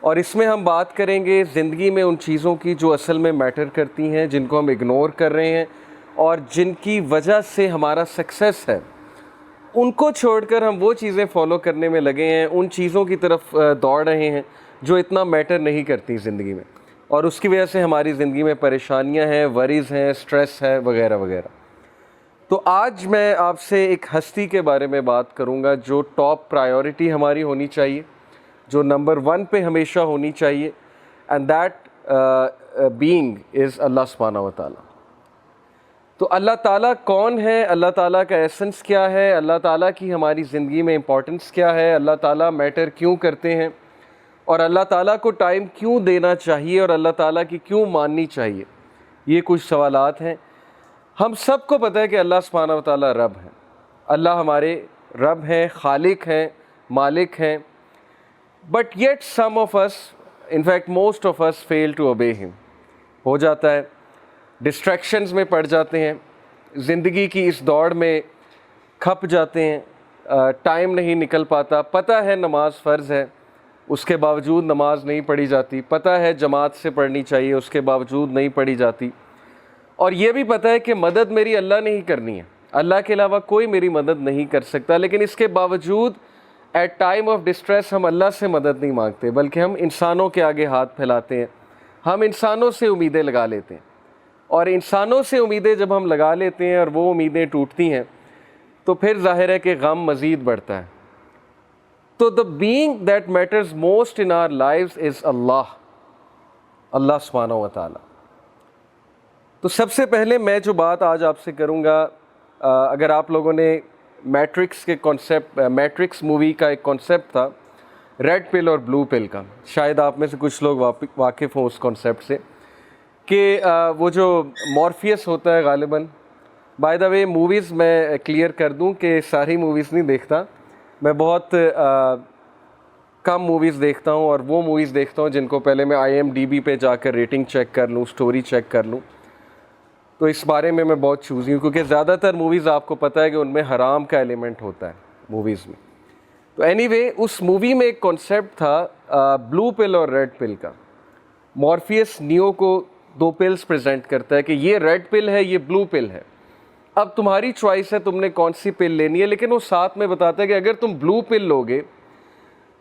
اور اس میں ہم بات کریں گے زندگی میں ان چیزوں کی جو اصل میں میٹر کرتی ہیں، جن کو ہم اگنور کر رہے ہیں اور جن کی وجہ سے ہمارا سکسیس ہے، ان کو چھوڑ کر ہم وہ چیزیں فالو کرنے میں لگے ہیں، ان چیزوں کی طرف دوڑ رہے ہیں جو اتنا میٹر نہیں کرتی زندگی میں، اور اس کی وجہ سے ہماری زندگی میں پریشانیاں ہیں، وریز ہیں، سٹریس ہے، وغیرہ وغیرہ۔ تو آج میں آپ سے ایک ہستی کے بارے میں بات کروں گا جو ٹاپ پرائیورٹی ہماری ہونی چاہیے، جو نمبر 1 پہ ہمیشہ ہونی چاہیے، اینڈ دیٹ بینگ از اللہ سبحانہ و تعالیٰ۔ تو اللہ تعالیٰ کون ہے، اللہ تعالیٰ کا ایسنس کیا ہے، اللہ تعالیٰ کی ہماری زندگی میں امپورٹنس کیا ہے، اللہ تعالیٰ میٹر کیوں کرتے ہیں، اور اللہ تعالیٰ کو ٹائم کیوں دینا چاہیے اور اللہ تعالیٰ کی کیوں ماننی چاہیے، یہ کچھ سوالات ہیں۔ ہم سب کو پتہ ہے کہ اللہ سبحانہ و تعالیٰ رب ہے، اللہ ہمارے رب ہیں، خالق ہیں، مالک ہیں، but yet some of us, in fact most of us fail to obey ہم۔ ہو جاتا ہے ڈسٹریکشنز میں پڑ جاتے ہیں، زندگی کی اس دوڑ میں کھپ جاتے ہیں، ٹائم نہیں نکل پاتا، پتہ ہے نماز فرض ہے اس کے باوجود نماز نہیں پڑھی جاتی، پتہ ہے جماعت سے پڑھنی چاہیے اس کے باوجود نہیں پڑھی جاتی، اور یہ بھی پتہ ہے کہ مدد میری اللہ نے ہی کرنی ہے، اللہ کے علاوہ کوئی میری مدد نہیں کر سکتا، لیکن اس کے باوجود ایٹ ٹائم آف ڈسٹریس ہم اللہ سے مدد نہیں مانگتے بلکہ ہم انسانوں کے آگے ہاتھ پھیلاتے ہیں، ہم انسانوں سے امیدیں لگا لیتے ہیں، اور انسانوں سے امیدیں جب ہم لگا لیتے ہیں اور وہ امیدیں ٹوٹتی ہیں تو پھر ظاہر ہے کہ غم مزید بڑھتا ہے۔ تو the being that matters most in our lives is اللہ سبحانہ و تعالیٰ۔ تو سب سے پہلے میں جو بات آج آپ سے کروں گا، اگر آپ لوگوں نے میٹرکس مووی کا ایک کانسیپٹ تھا ریڈ پل اور بلو پل کا، شاید آپ میں سے کچھ لوگ واقف ہوں اس کانسیپٹ سے، کہ وہ جو مورفیس ہوتا ہے غالباً، بائی دا وے موویز میں کلیئر کر دوں کہ ساری موویز نہیں دیکھتا، میں بہت کم موویز دیکھتا ہوں، اور وہ موویز دیکھتا ہوں جن کو پہلے میں IMDb پہ جا کر ریٹنگ چیک کر لوں، سٹوری چیک کر لوں، تو اس بارے میں بہت چوزی ہوں، کیونکہ زیادہ تر موویز آپ کو پتہ ہے کہ ان میں حرام کا ایلیمنٹ ہوتا ہے موویز میں۔ تو اینی وے اس مووی میں ایک کانسیپٹ تھا بلو پل اور ریڈ پل کا۔ مورفیس نیو کو 2 پلز پریزنٹ کرتا ہے کہ یہ ریڈ پل ہے، یہ بلو پل ہے، اب تمہاری چوائس ہے تم نے کون سی پل لینی ہے، لیکن وہ ساتھ میں بتاتا ہے کہ اگر تم بلو پل لوگے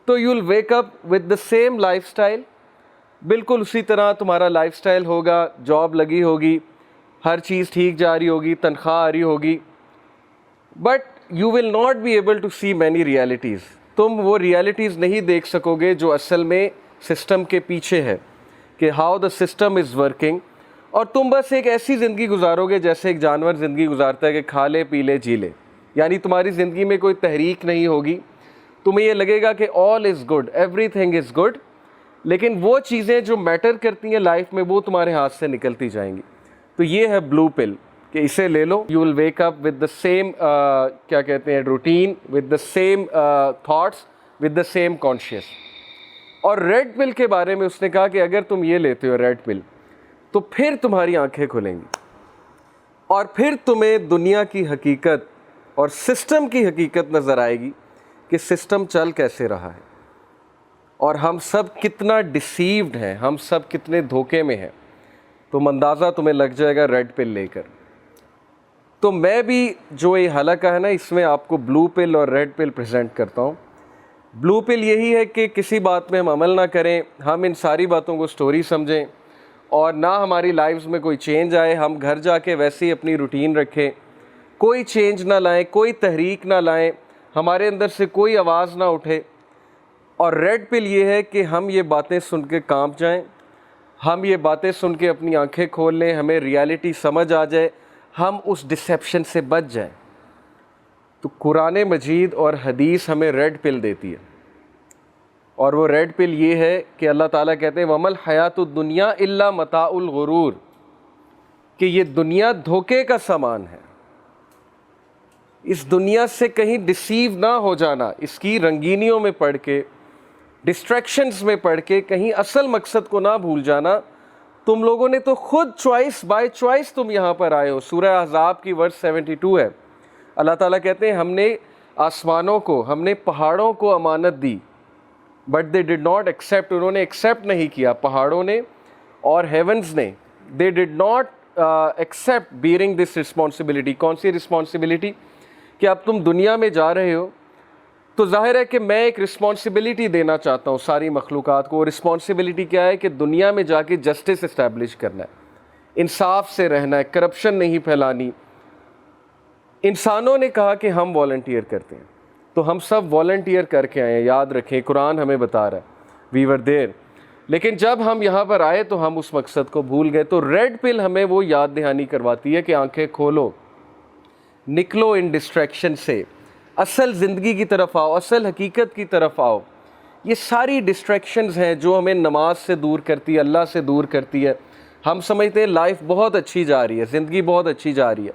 تو you will wake up with the same life style, بالکل اسی طرح تمہارا لائف سٹائل ہوگا، جاب لگی ہوگی، ہر چیز ٹھیک جا رہی ہوگی، تنخواہ آ رہی ہوگی، but you will not be able to see many realities, تم وہ ریالٹیز نہیں دیکھ سکو گے جو اصل میں سسٹم کے پیچھے ہے، کہ how the system is working, اور تم بس ایک ایسی زندگی گزارو گے جیسے ایک جانور زندگی گزارتا ہے کہ کھا لے پی لے جی لے، یعنی تمہاری زندگی میں کوئی تحریک نہیں ہوگی، تمہیں یہ لگے گا کہ all is good, everything is good, لیکن وہ چیزیں جو میٹر کرتی ہیں لائف میں وہ تمہارے ہاتھ سے نکلتی جائیں گی۔ تو یہ ہے بلو پل کہ اسے لے لو، you will wake up with the same کیا کہتے ہیں routine, with the same thoughts, with the same conscious. اور ریڈ پل کے بارے میں اس نے کہا کہ اگر تم یہ لیتے ہو ریڈ پل تو پھر تمہاری آنکھیں کھلیں گی اور پھر تمہیں دنیا کی حقیقت اور سسٹم کی حقیقت نظر آئے گی کہ سسٹم چل کیسے رہا ہے اور ہم سب کتنا ڈیسیوڈ ہیں، ہم سب کتنے دھوکے میں ہیں، تو اندازہ تمہیں لگ جائے گا ریڈ پل لے کر۔ تو میں بھی جو یہ حلقہ ہے نا اس میں آپ کو بلو پل اور ریڈ پل پریزنٹ کرتا ہوں۔ بلو پل یہی ہے کہ کسی بات میں ہم عمل نہ کریں، ہم ان ساری باتوں کو سٹوری سمجھیں اور نہ ہماری لائفز میں کوئی چینج آئے، ہم گھر جا کے ویسے ہی اپنی روٹین رکھیں، کوئی چینج نہ لائیں، کوئی تحریک نہ لائیں، ہمارے اندر سے کوئی آواز نہ اٹھے۔ اور ریڈ پل یہ ہے کہ ہم یہ باتیں سن کے کانپ جائیں، ہم یہ باتیں سن کے اپنی آنکھیں کھول لیں، ہمیں ریالٹی سمجھ آ جائے، ہم اس ڈسیپشن سے بچ جائیں۔ تو قرآن مجید اور حدیث ہمیں ریڈ پل دیتی ہے، اور وہ ریڈ پل یہ ہے کہ اللہ تعالیٰ کہتے ہیں وَمَا الْحَيَاةُ الدُّنْيَا إِلَّا مَتَاعُ الْغُرُورِ، کہ یہ دنیا دھوکے کا سامان ہے، اس دنیا سے کہیں ڈسیو نہ ہو جانا، اس کی رنگینیوں میں پڑھ کے، ڈسٹریکشنز میں پڑھ کے کہیں اصل مقصد کو نہ بھول جانا۔ تم لوگوں نے تو خود چوائس بائی چوائس تم یہاں پر آئے ہو۔ سورہ احزاب کی ورس 72 ہے، اللہ تعالیٰ کہتے ہیں ہم نے آسمانوں کو، ہم نے پہاڑوں کو امانت دی، but they did not accept, انہوں نے ایکسیپٹ نہیں کیا، پہاڑوں نے اور ہیونز نے، they did not accept bearing this responsibility. کون سی رسپانسبلٹی؟ کہ اب تم دنیا میں جا رہے ہو تو ظاہر ہے کہ میں ایک رسپانسبلٹی دینا چاہتا ہوں ساری مخلوقات کو. رسپانسبلٹی کیا ہے؟ کہ دنیا میں جا کے جسٹس اسٹیبلش کرنا ہے، انصاف سے رہنا ہے، کرپشن نہیں پھیلانی. انسانوں نے کہا کہ ہم والنٹیئر کرتے ہیں، تو ہم سب والنٹیئر کر کے آئے ہیں. یاد رکھیں قرآن ہمیں بتا رہا ہے وی ور دیر. لیکن جب ہم یہاں پر آئے تو ہم اس مقصد کو بھول گئے. تو ریڈ پل ہمیں وہ یاد دہانی کرواتی ہے کہ آنکھیں کھولو، نکلو ان ڈسٹریکشن سے، اصل زندگی کی طرف آؤ، اصل حقیقت کی طرف آؤ. یہ ساری ڈسٹریکشنز ہیں جو ہمیں نماز سے دور کرتی ہے، اللہ سے دور کرتی ہے. ہم سمجھتے ہیں لائف بہت اچھی جا رہی ہے، زندگی بہت اچھی جا رہی ہے،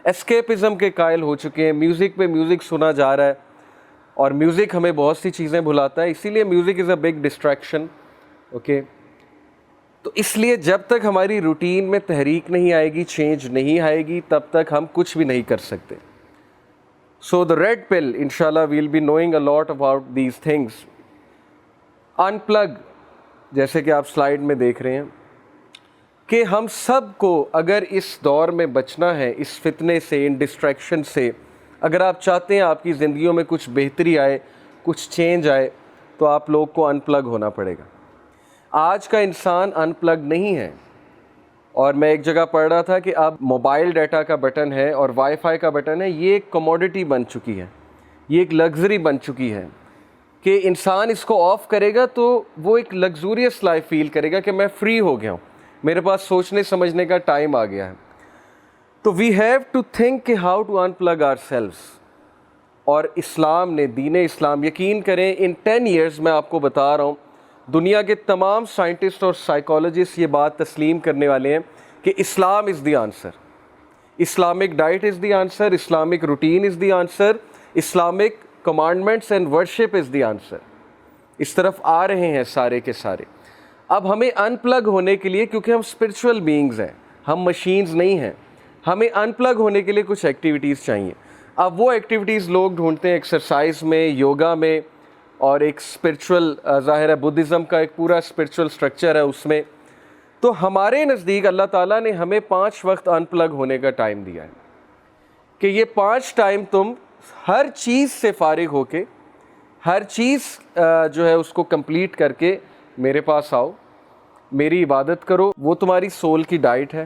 اسکیپزم کے قائل ہو چکے ہیں، میوزک پہ میوزک سنا جا رہا ہے، اور میوزک ہمیں بہت سی چیزیں بھلاتا ہے، اسی لیے music is a big distraction. Okay, تو اس لیے جب تک ہماری روٹین میں تحریک نہیں آئے گی، چینج نہیں آئے گی، تب تک ہم کچھ بھی نہیں کر سکتے. So the red pill, inshallah, we'll be knowing a lot about these things. Unplug, جیسے کہ آپ سلائیڈ میں دیکھ رہے ہیں کہ ہم سب کو اگر اس دور میں بچنا ہے، اس فتنے سے، ان ڈسٹریکشن سے، اگر آپ چاہتے ہیں آپ کی زندگیوں میں کچھ بہتری آئے، کچھ چینج آئے، تو آپ لوگ کو انپلگ ہونا پڑے گا. آج کا انسان انپلگ نہیں ہے. اور میں ایک جگہ پڑھ رہا تھا کہ اب موبائل ڈیٹا کا بٹن ہے اور وائی فائی کا بٹن ہے، یہ ایک کموڈٹی بن چکی ہے، یہ ایک لگژری بن چکی ہے کہ انسان اس کو آف کرے گا تو وہ ایک لگزوریس لائف فیل کرے گا کہ میں فری ہو گیا ہوں، میرے پاس سوچنے سمجھنے کا ٹائم آ گیا ہے. تو وی ہیو ٹو تھنک کہ ہاؤ ٹو انپلگ آور سیلوز. اور اسلام نے، دین اسلام، یقین کریں ان 10 ایئرز میں آپ کو بتا رہا ہوں، دنیا کے تمام سائنٹسٹ اور سائیکالوجسٹ یہ بات تسلیم کرنے والے ہیں کہ Islam is the answer. Islamic diet is the answer, Islamic routine is the answer, Islamic commandments and worship is the answer. اس طرف آ رہے ہیں سارے کے سارے. اب ہمیں ان پلگ ہونے کے لیے، کیونکہ ہم اسپرچول بینگز ہیں، ہم مشینز نہیں ہیں، ہمیں ان پلگ ہونے کے لیے کچھ ایکٹیویٹیز چاہیے. اب وہ ایکٹیویٹیز لوگ ڈھونڈتے ہیں ایکسرسائز میں، یوگا میں، اور ایک اسپرچول، ظاہر ہے بدھزم کا ایک پورا اسپرچول سٹرکچر ہے اس میں. تو ہمارے نزدیک اللہ تعالیٰ نے ہمیں 5 وقت ان پلگ ہونے کا ٹائم دیا ہے کہ یہ 5 ٹائم تم ہر چیز سے فارغ ہو کے، ہر چیز جو ہے اس کو کمپلیٹ کر کے میرے پاس آؤ، میری عبادت کرو، وہ تمہاری سول کی ڈائٹ ہے،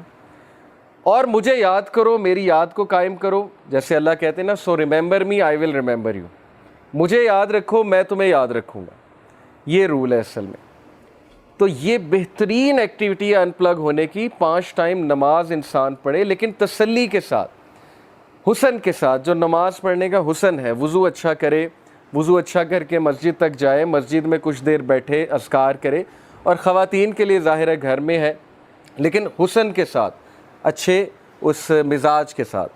اور مجھے یاد کرو، میری یاد کو قائم کرو. جیسے اللہ کہتے ہیں نا، so remember me I will remember you, مجھے یاد رکھو میں تمہیں یاد رکھوں گا. یہ رول ہے اصل میں. تو یہ بہترین ایکٹیویٹی ہے ان پلگ ہونے کی. 5 ٹائم نماز انسان پڑھے، لیکن تسلی کے ساتھ، حسن کے ساتھ. جو نماز پڑھنے کا حسن ہے، وضو اچھا کرے، وضو اچھا کر کے مسجد تک جائے، مسجد میں کچھ دیر بیٹھے، اذکار کرے. اور خواتین کے لیے ظاہر ہے گھر میں ہے، لیکن حسن کے ساتھ، اچھے اس مزاج کے ساتھ.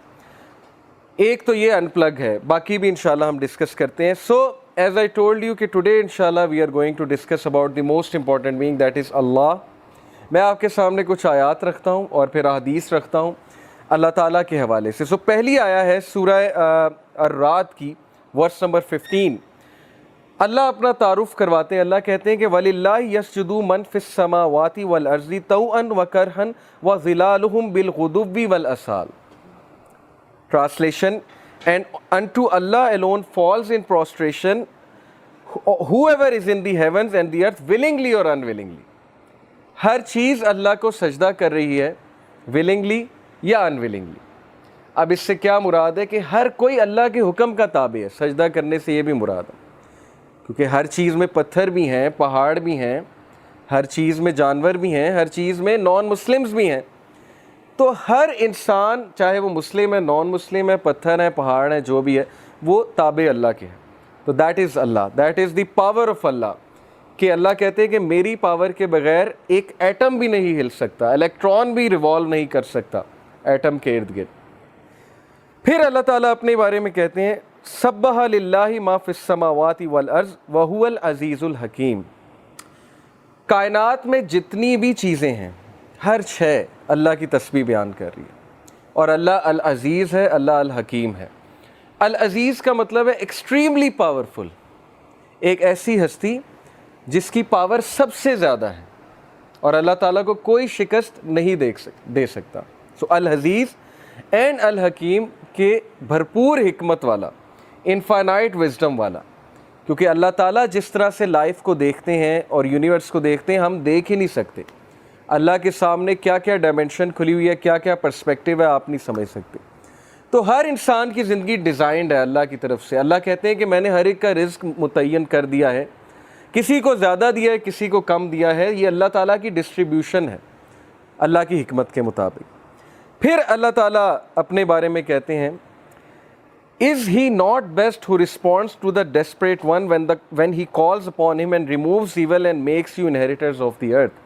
ایک تو یہ ان پلگ ہے، باقی بھی انشاءاللہ ہم ڈسکس کرتے ہیں. So as I told you کہ ٹوڈے انشاءاللہ we are going to discuss about the most important being, that is Allah. میں آپ کے سامنے کچھ آیات رکھتا ہوں اور پھر احادیث رکھتا ہوں اللہ تعالیٰ کے حوالے سے. سو پہلی آیا ہے سورہ الرعد کی، ورس نمبر 15. اللہ اپنا تعارف کرواتے ہیں. اللہ کہتے ہیں کہ وَلِلَّهِ يَسْجُدُ مَن فِي السَّمَاوَاتِ وَالْأَرْضِ طَوْعًا وَكَرْهًا وَظِلَالُهُمْ بِالْغُدُوِّ وَالْآصَالِ. Translation: and unto Allah alone falls in prostration whoever is in the heavens and the earth, willingly or unwillingly. ہر چیز اللہ کو سجدہ کر رہی ہے، willingly یا unwillingly. اب اس سے کیا مراد ہے؟ کہ ہر کوئی اللہ کے حکم کا تابع ہے. سجدہ کرنے سے یہ بھی مراد ہے، کیونکہ ہر چیز میں پتھر بھی ہیں، پہاڑ بھی ہیں، ہر چیز میں جانور بھی ہیں، ہر چیز میں نان مسلمز بھی ہیں. تو ہر انسان، چاہے وہ مسلم ہے، نان مسلم ہے، پتھر ہے، پہاڑ ہے، جو بھی ہے، وہ تابع اللہ کے ہیں. تو that is Allah, that is the power of Allah. کہ اللہ کہتے ہیں کہ میری پاور کے بغیر ایک ایٹم بھی نہیں ہل سکتا، الیکٹران بھی ریوالو نہیں کر سکتا ایٹم کے ارد گرد. پھر اللہ تعالیٰ اپنے بارے میں کہتے ہیں سبح للہ ما فی السماوات والارض وہو العزیز الحکیم. کائنات میں جتنی بھی چیزیں ہیں، ہر شے اللہ کی تسبیح بیان کر رہی ہے. اور اللہ العزیز ہے، اللہ الحکیم ہے. العزیز کا مطلب ہے ایکسٹریملی پاورفل، ایک ایسی ہستی جس کی پاور سب سے زیادہ ہے اور اللہ تعالیٰ کو کوئی شکست نہیں دے سکتا. سو العزیز اینڈ الحکیم کہ بھرپور حکمت والا, انفائنائٹ وزڈم والا. کیونکہ اللہ تعالیٰ جس طرح سے لائف کو دیکھتے ہیں اور یونیورس کو دیکھتے ہیں ہم دیکھ ہی نہیں سکتے. اللہ کے سامنے کیا کیا ڈائمنشن کھلی ہوئی ہے, کیا کیا پرسپیکٹیو ہے, آپ نہیں سمجھ سکتے. تو ہر انسان کی زندگی ڈیزائنڈ ہے اللہ کی طرف سے. اللہ کہتے ہیں کہ میں نے ہر ایک کا رزق متعین کر دیا ہے, کسی کو زیادہ دیا ہے کسی کو کم دیا ہے. یہ اللہ تعالیٰ کی ڈسٹریبیوشن ہے اللہ کی حکمت کے مطابق. پھر اللہ تعالیٰ اپنے بارے میں کہتے ہیں Is he not best who responds to the desperate one when he calls upon him and removes evil and makes you inheritors of the earth?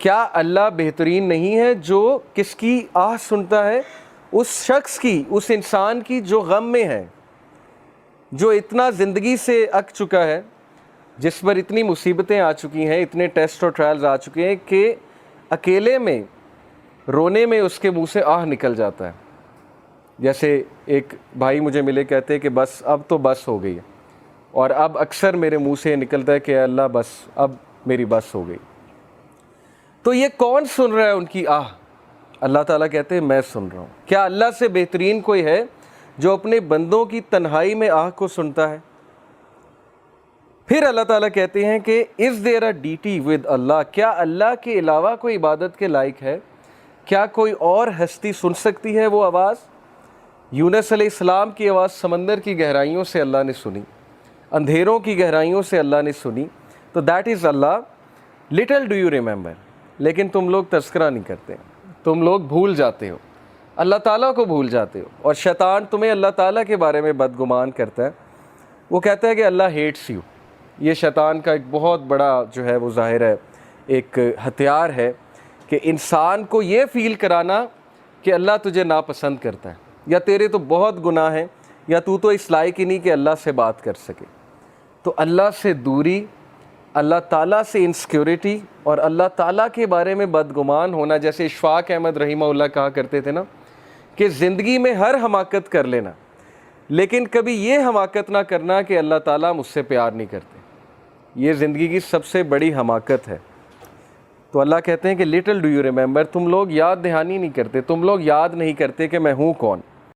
کیا اللہ بہترین نہیں ہے جو کس کی آہ سنتا ہے؟ اس شخص کی, اس انسان کی جو غم میں ہے, جو اتنا زندگی سے اک چکا ہے, جس پر اتنی مصیبتیں آ چکی ہیں, اتنے ٹیسٹ اور ٹرائلز آ چکے ہیں کہ اکیلے میں رونے میں اس کے منہ سے آہ نکل جاتا ہے. جیسے ایک بھائی مجھے ملے, کہتے کہ بس اب تو بس ہو گئی ہے, اور اب اکثر میرے منہ سے نکلتا ہے کہ اللہ بس اب میری بس ہو گئی. تو یہ کون سن رہا ہے ان کی آہ؟ اللہ تعالیٰ کہتے ہیں میں سن رہا ہوں. کیا اللہ سے بہترین کوئی ہے جو اپنے بندوں کی تنہائی میں آہ کو سنتا ہے؟ پھر اللہ تعالیٰ کہتے ہیں کہ is there a deity with اللہ, کیا اللہ کے علاوہ کوئی عبادت کے لائق ہے؟ کیا کوئی اور ہستی سن سکتی ہے وہ آواز؟ یونس علیہ السلام کی آواز سمندر کی گہرائیوں سے اللہ نے سنی, اندھیروں کی گہرائیوں سے اللہ نے سنی. تو that is Allah. Little do you remember, لیکن تم لوگ تذکرہ نہیں کرتے, تم لوگ بھول جاتے ہو, اللہ تعالیٰ کو بھول جاتے ہو. اور شیطان تمہیں اللہ تعالیٰ کے بارے میں بدگمان کرتا ہے. وہ کہتا ہے کہ اللہ ہیٹس یو. یہ شیطان کا ایک بہت بڑا جو ہے وہ ظاہر ہے ایک ہتھیار ہے کہ انسان کو یہ فیل کرانا کہ اللہ تجھے ناپسند کرتا ہے, یا تیرے تو بہت گناہ ہیں, یا تو اس لائق ہی نہیں کہ اللہ سے بات کر سکے. تو اللہ سے دوری, اللہ تعالیٰ سے انسیکیورٹی اور اللہ تعالیٰ کے بارے میں بدگمان ہونا, جیسے اشفاق احمد رحمہ اللہ کہا کرتے تھے نا کہ زندگی میں ہر حماقت کر لینا لیکن کبھی یہ حماقت نہ کرنا کہ اللہ تعالیٰ مجھ سے پیار نہیں کرتے. یہ زندگی کی سب سے بڑی حماقت ہے. تو اللہ کہتے ہیں کہ لٹل ڈو یو ریممبر, تم لوگ یاد دہانی نہیں کرتے, تم لوگ یاد نہیں کرتے کہ میں ہوں کون.